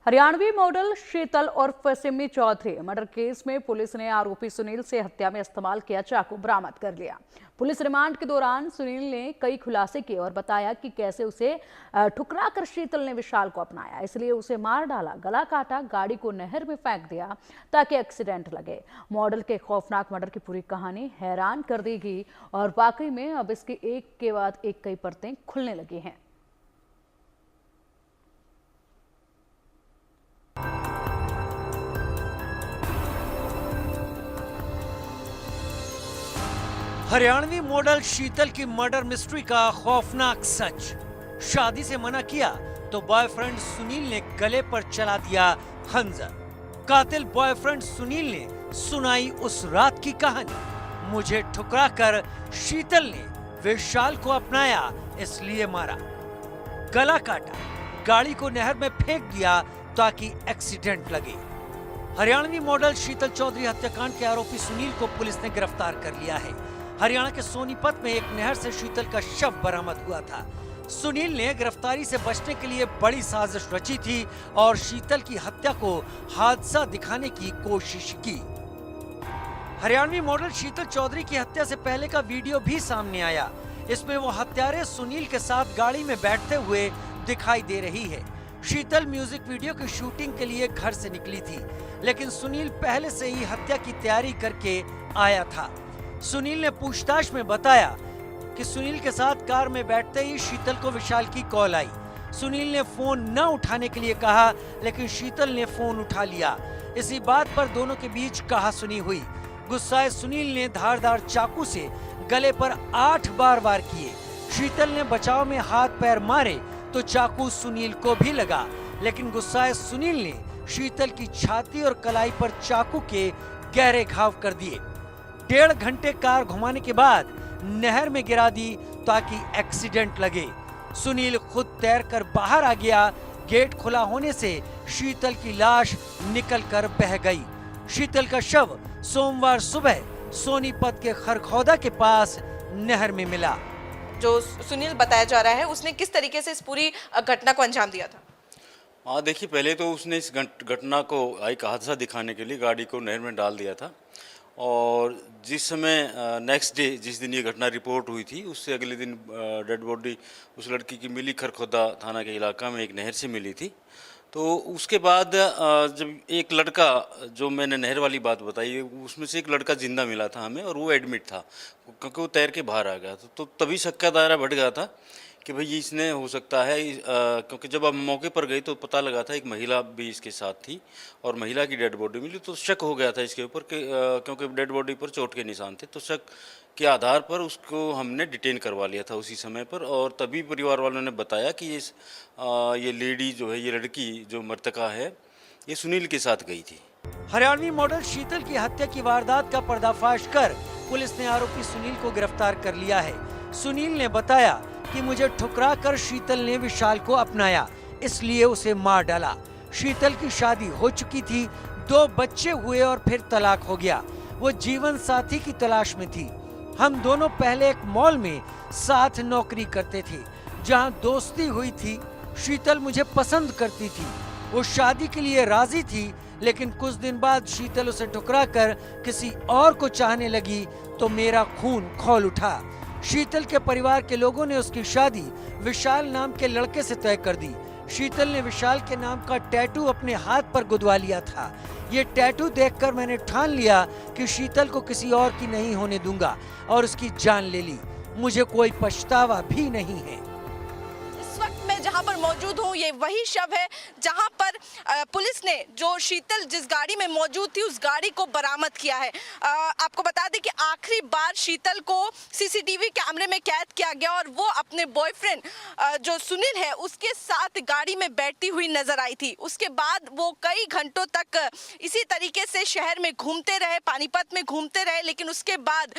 Haryanvi model शीतल उर्फ Simi Chaudhary murder case में police ने आरोपी सुनील से हत्या में इस्तेमाल किया चाकू बरामद कर लिया। पुलिस रिमांड के दौरान सुनील ने कई खुलासे किए और बताया कि कैसे उसे ठुकराकर शीतल ने विशाल को अपनाया, इसलिए उसे मार डाला, गला काटा, गाड़ी को नहर में फेंक दिया ताकि एक्सीडेंट लगे। मॉडल के खौफनाक मर्डर की पूरी कहानी हैरान कर देगी और वाकई में अब इसकी एक के बाद एक कई परतें खुलने लगी हैं। हरियाणवी मॉडल शीतल की मर्डर मिस्ट्री का खौफनाक सच। शादी से मना किया तो बॉयफ्रेंड सुनील ने गले पर चला दिया खंजर। कातिल बॉयफ्रेंड सुनील ने सुनाई उस रात की कहानी। मुझे ठुकराकर शीतल ने विशाल को अपनाया, इसलिए मारा, गला काटा, गाड़ी को नहर में फेंक दिया ताकि एक्सीडेंट लगे। हरियाणवी मॉडल शीतल चौधरी हत्याकांड के आरोपी सुनील को पुलिस ने गिरफ्तार कर लिया है। हरियाणा के सोनीपत में एक नहर से शीतल का शव बरामद हुआ था। सुनील ने गिरफ्तारी से बचने के लिए बड़ी साजिश रची थी और शीतल की हत्या को हादसा दिखाने की कोशिश की। हरियाणवी मॉडल शीतल चौधरी की हत्या से पहले का वीडियो भी सामने आया। इसमें वो हत्यारे सुनील के साथ गाड़ी में बैठते हुए दिखाई दे रही है। शीतल म्यूजिक वीडियो की शूटिंग के लिए घर से निकली थी, लेकिन सुनील पहले से ही हत्या की तैयारी करके आया था। सुनील ने पूछताछ में बताया कि सुनील के साथ कार में बैठते ही शीतल को विशाल की कॉल आई। सुनील ने फोन न उठाने के लिए कहा, लेकिन शीतल ने फोन उठा लिया। इसी बात पर दोनों के बीच कहासुनी हुई। गुस्साए सुनील ने धारदार चाकू से गले पर 8 बार वार किए। शीतल ने बचाव में हाथ पैर मारे तो चाकू सुनील को भी लगा, लेकिन गुस्साए सुनील ने शीतल की छाती और कलाई पर चाकू के गहरे घाव कर दिए। 1.5 घंटे कार घुमाने के बाद नहर में गिरा दी ताकि एक्सीडेंट लगे। सुनील खुद तैरकर बाहर आ गया। गेट खुला होने से शीतल की लाश निकलकर बह गई। शीतल का शव सोमवार सुबह सोनीपत के खरखौदा के पास नहर में मिला। जो सुनील बताया जा रहा है, उसने किस तरीके से इस पूरी घटना को अंजाम दिया था? हाँ, देखिए, पहले तो उसने इस घटना को एक हादसा दिखाने के लिए गाड़ी को नहर में डाल दिया था और जिस समय नेक्स्ट डे, जिस दिन ये घटना रिपोर्ट हुई थी, उससे अगले दिन डेड बॉडी उस लड़की की मिली खरखोदा थाना के इलाका में एक नहर से मिली थी। तो उसके बाद जब एक लड़का, जो मैंने नहर वाली बात बताई, उसमें से एक लड़का जिंदा मिला था हमें और वो एडमिट था क्योंकि वो तैर के बाहर आ गया था। तो तभी शक का दायरा बढ़ गया था कि भाई इसने हो सकता है, क्योंकि जब हम मौके पर गए तो पता लगा था एक महिला भी इसके साथ थी और महिला की डेड बॉडी मिली। तो शक हो गया था इसके ऊपर कि क्योंकि डेड बॉडी पर चोट के निशान थे, तो शक के आधार पर उसको हमने डिटेन करवा लिया था उसी समय पर। और तभी परिवार वालों ने बताया कि ये लेडी जो है, ये लड़की जो मृतका है, ये सुनील के साथ गई थी। हरियाणवी मॉडल शीतल की हत्या की वारदात का पर्दाफाश कर पुलिस ने आरोपी सुनील को गिरफ्तार कर लिया है। सुनील ने बताया कि मुझे ठुकराकर शीतल ने विशाल को अपनाया, इसलिए उसे मार डाला। शीतल की शादी हो चुकी थी, 2 बच्चे हुए और फिर तलाक हो गया। वो जीवन साथी की तलाश में थी। हम दोनों पहले एक मॉल में साथ नौकरी करते थे, जहां दोस्ती हुई थी। शीतल मुझे पसंद करती थी, वो शादी के लिए राजी थी, लेकिन कुछ दिन बाद शीतल उसे ठुकराकर किसी और को चाहने लगी तो मेरा खून खौल उठा। शीतल के परिवार के लोगों ने उसकी शादी विशाल नाम के लड़के से तय कर दी। शीतल ने विशाल के नाम का टैटू अपने हाथ पर गुदवा लिया था। ये टैटू देखकर मैंने ठान लिया कि शीतल को किसी और की नहीं होने दूंगा और उसकी जान ले ली। मुझे कोई पछतावा भी नहीं है। इस वक्त मैं जहां पर मौजूद हूं, ये वही शव है जहां पर पुलिस ने जो शीतल जिस गाड़ी में मौजूद थी उस गाड़ी को बरामद किया है। आपको बता दें कि आखिरी बार शीतल को सीसीटीवी कैमरे में कैद किया गया और वो अपने बॉयफ्रेंड जो सुनील है उसके साथ गाड़ी में बैठती हुई नजर आई थी। उसके बाद वो कई घंटों तक इसी तरीके से शहर में घूमते रहे, पानीपत में घूमते रहे, लेकिन उसके बाद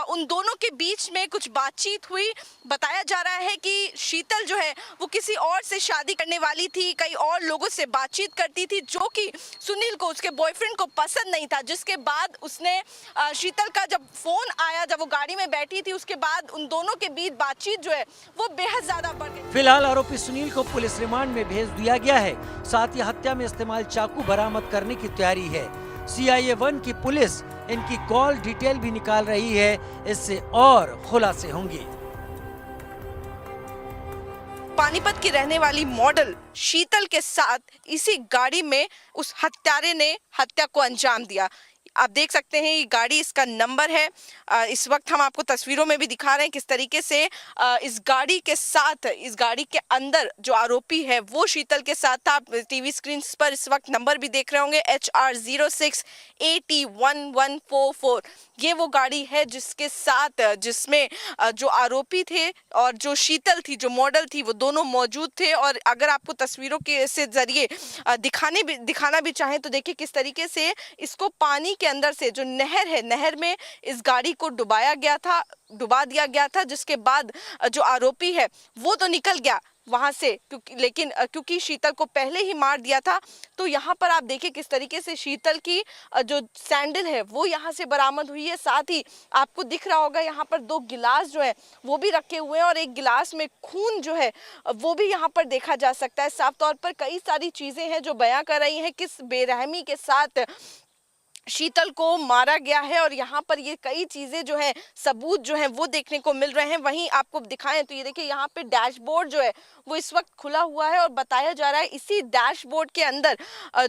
उन दोनों के बीच में कुछ बातचीत हुई। बताया जा रहा है कि शीतल जो है वो किसी किसी और से शादी करने वाली थी, कई और लोगों से बातचीत करती थी, जो कि सुनील को, उसके बॉयफ्रेंड को पसंद नहीं था। जिसके बाद उसने शीतल का जब फोन आया, जब वो गाड़ी में बैठी थी, उसके बाद उन दोनों के बीच बातचीत जो है वो बेहद ज्यादा बढ़ गई। फिलहाल आरोपी सुनील को पुलिस रिमांड में भेज दिया गया है। साथ ही हत्या में इस्तेमाल चाकू बरामद करने की तैयारी है। CIA 1 की पुलिस इनकी कॉल डिटेल भी निकाल रही है, इससे और खुलासे होंगे। पानीपत की रहने वाली मॉडल शीतल के साथ इसी गाड़ी में उस हत्यारे ने हत्या को अंजाम दिया। आप देख सकते हैं ये गाड़ी, इसका नंबर है। इस वक्त हम आपको तस्वीरों में भी दिखा रहे हैं किस तरीके से इस गाड़ी के साथ, इस गाड़ी के अंदर जो आरोपी है वो शीतल के साथ था। आप टीवी स्क्रीन पर इस वक्त नंबर भी देख रहे होंगे, HR 06 AT1144। ये वो गाड़ी है जिसके साथ, जिसमें जो आरोपी थे और जो शीतल थी, जो मॉडल थी, वो दोनों मौजूद थे। और अगर आपको तस्वीरों के से जरिए दिखाना भी चाहें तो देखिए किस तरीके से इसको पानी के अंदर से, जो नहर है, नहर में इस गाड़ी को डुबा दिया गया था। जिसके बाद जो आरोपी है वो तो निकल गया वहां से, क्योंकि शीतल को पहले ही मार दिया था। तो यहाँ पर आप देखिए किस तरीके से शीतल की जो सैंडल है वो यहाँ से बरामद हुई है। साथ ही आपको दिख रहा होगा यहाँ पर 2 गिलास जो है वो भी रखे हुए हैं और एक गिलास में खून जो है वो भी यहाँ पर देखा जा सकता है। साफ तौर पर कई सारी चीजें हैं जो बयां कर रही हैं किस बेरहमी के साथ शीतल को मारा गया है। और यहाँ पर ये कई चीजें जो है, सबूत जो है वो देखने को मिल रहे हैं। वहीं आपको दिखाएं तो ये देखिए यहाँ पे डैशबोर्ड जो है वो इस वक्त खुला हुआ है और बताया जा रहा है इसी डैशबोर्ड के अंदर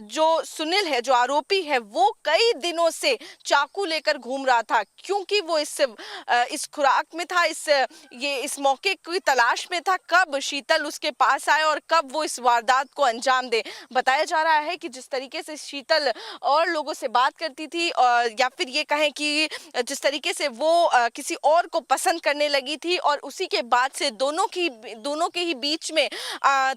जो सुनील है, जो आरोपी है, वो कई दिनों से चाकू लेकर घूम रहा था, क्योंकि वो इस खुराक में था, इस मौके की तलाश में था कब शीतल उसके पास आए और कब वो इस वारदात को अंजाम दे। बताया जा रहा है कि जिस तरीके से शीतल और लोगों से बात करती थी, और या फिर ये कहें कि जिस तरीके से वो किसी और को पसंद करने लगी थी, और उसी के बाद से दोनों के ही बीच में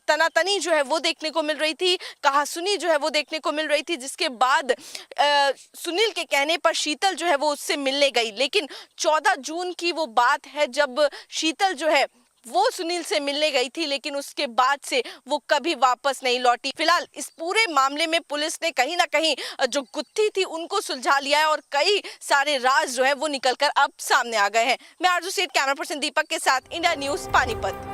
तनातनी जो है वो देखने को मिल रही थी, कहासुनी जो है वो देखने को मिल रही थी। जिसके बाद सुनील के कहने पर शीतल जो है वो उससे मिलने गई। लेकिन 14 जून की वो बात है जब शीतल जो है वो सुनील से मिलने गई थी, लेकिन उसके बाद से वो कभी वापस नहीं लौटी। फिलहाल इस पूरे मामले में पुलिस ने कहीं ना कहीं जो गुत्थी थी उनको सुलझा लिया है और कई सारे राज जो है वो निकलकर अब सामने आ गए हैं। मैं आरजू सेठ, कैमरा पर्सन दीपक के साथ, इंडिया न्यूज, पानीपत।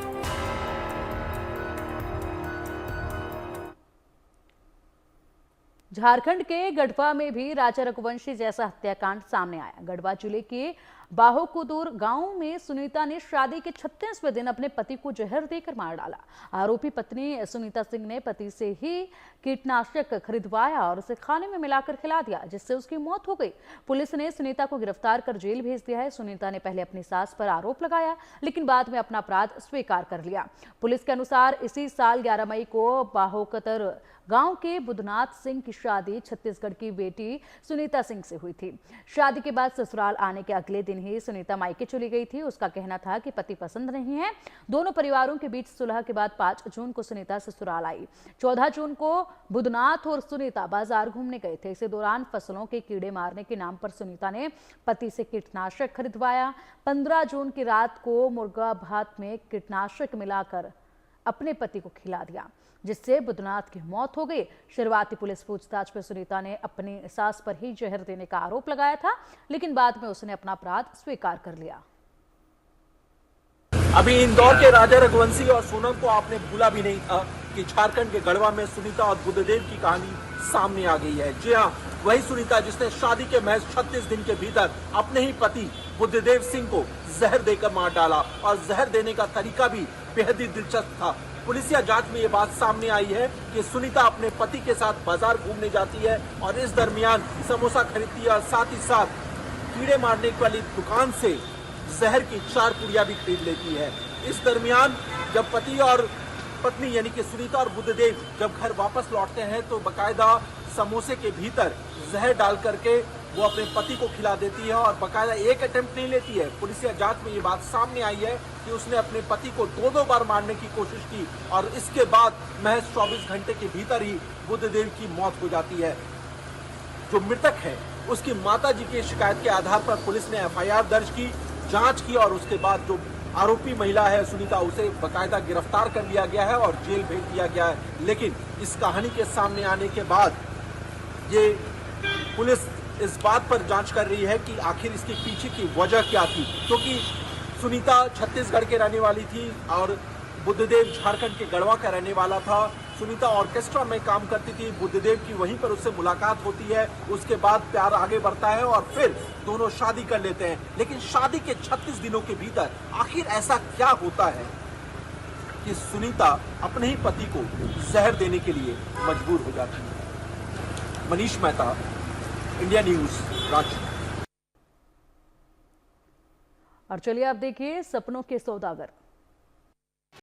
झारखंड के गढ़वा में भी राजा रघुवंशी जैसा हत्याकांड सामने आया। गढ़वा जिले के बाहोकुदूर गांव में सुनीता ने शादी के 36वें दिन अपने पति को जहर देकर मार डाला। आरोपी पत्नी सुनीता सिंह ने पति से ही कीटनाशक खरीदवाया और उसे खाने में मिलाकर खिला दिया, जिससे उसकी मौत हो गई। पुलिस ने सुनीता को गिरफ्तार कर जेल भेज दिया है। सुनीता ने पहले अपनी सास पर आरोप लगाया, लेकिन बाद में अपना अपराध स्वीकार कर लिया। पुलिस के अनुसार इसी साल 11 मई को बाहोकतर गांव के बुधनाथ सिंह की शादी छत्तीसगढ़ की बेटी सुनीता सिंह से हुई थी। शादी के बाद ससुराल आने के अगले दिन ही सुनीता मायके चली गई थी। उसका कहना था कि पति पसंद नहीं है। दोनों परिवारों के बीच सुलह के बाद 5 जून को सुनीता ससुराल आई। 14 जून को बुधनाथ और सुनीता बाजार घूमने गए थे। इसी दौरान फसलों के कीड़े मारने के नाम पर सुनीता ने पति से कीटनाशक खरीदवाया। 15 जून की रात को मुर्गा भात में कीटनाशक मिलाकर अपने पति को खिला दिया, जिससे बुधनाथ की मौत हो गई। शुरुआती पुलिस पूछताछ में सुनीता ने अपनी सास पर ही जहर देने का आरोप लगाया था, लेकिन बाद में उसने अपना अपराध स्वीकार कर लिया। अभी इंदौर के राजा रघुवंशी और सोनम को आपने भूला भी नहीं था कि झारखंड के गढ़वा में सुनीता और बुद्धदेव की कहानी सामने आ गई है। जी हाँ, वही सुनीता जिसने शादी के महज 36 दिन के भीतर अपने ही पति बुद्धदेव सिंह को जहर देकर मार डाला, और जहर देने का तरीका भी बेहद ही दिलचस्प था। पुलिसिया जांच में ये बात सामने आई है कि सुनीता अपने पति के साथ बाजार घूमने जाती है और इस दरमियान समोसा खरीदती है और साथ ही साथ कीड़े मारने वाली दुकान से जहर की 4 पुड़िया भी खरीद लेती है। इस दरमियान जब पति और पत्नी यानी कि सुनीता और बुद्धदेव जब घर वापस लौटते हैं तो बकायदा समोसे के भीतर जहर डाल करके वो अपने पति को खिला देती है और बकायदा एक अटेम्प्ट नहीं लेती है। पुलिसिया जांच में ये बात सामने आई है कि उसने अपने पति को 2 बार मारने की कोशिश की और इसके बाद महज 24 घंटे के भीतर ही बुद्धदेव की मौत हो जाती है। जो मृतक है उसकी माताजी की शिकायत के आधार पर पुलिस ने FIR दर्ज की, जांच की और उसके बाद जो आरोपी महिला है सुनीता, उसे बकायदा गिरफ्तार कर लिया गया है और जेल भेज दिया गया है। लेकिन इस कहानी के सामने आने के बाद ये पुलिस इस बात पर जांच कर रही है कि आखिर इसके पीछे की वजह क्या थी, क्योंकि सुनीता छत्तीसगढ़ के रहने वाली थी और बुद्धदेव झारखंड के गढ़वा का रहने वाला था। सुनीता ऑर्केस्ट्रा में काम करती थी, बुद्धदेव की वहीं पर उससे मुलाकात होती है, उसके बाद प्यार आगे बढ़ता है और फिर दोनों शादी कर लेते हैं। लेकिन शादी के 36 दिनों के भीतर आखिर ऐसा क्या होता है कि सुनीता अपने ही पति को जहर देने के लिए मजबूर हो जाती है। Manish Mehta, India news, Ranchi. और चलिए आप देखिए सपनों के सौदागर।